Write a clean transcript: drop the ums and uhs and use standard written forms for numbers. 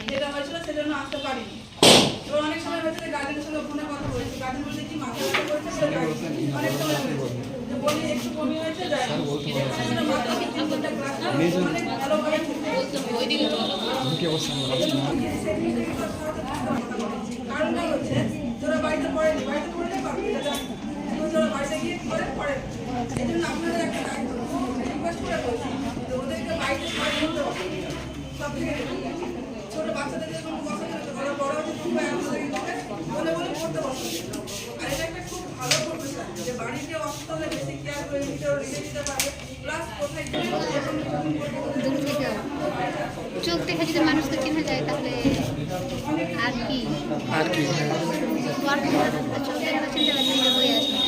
যেটা হয়েছিল সেজন্য আসতে পারিনি। এবার অনেক সময় হয়েছে গার্জেনের সঙ্গে ফোনে কথা বলেছি, গার্জেন বলছে কি মাথা ব্যথা করছে অনেক সময় বলি একটু কমে হয়েছে যায় কারণটা হচ্ছে তোরা বাড়িতে পড়েনি, বাড়িতে পড়লে পারবি তোরা বাড়িতে গিয়ে করে পড়ে। এই জন্য আপনাদের একটা রিকোয়েস্ট করে বলছি যে ওদেরকে বাড়িতে সবাই করতে হবে। সব থেকে ছোট বাচ্চাদের যেরকম ওরা বড় হচ্ছে বলে বলে পড়তে বসে। আর এটা একটা খুব ভালো প্রফেশন যে বাড়িতে অসুস্থ হলে বেশি কেয়ার করে নিতে রেখে দিতে পারবে। প্লাস কোথায় চোখ দেখে যদি মানুষকে চেনা যায় তাহলে আর কি চোখ দেখে চিনতে পারলে বই আসবে।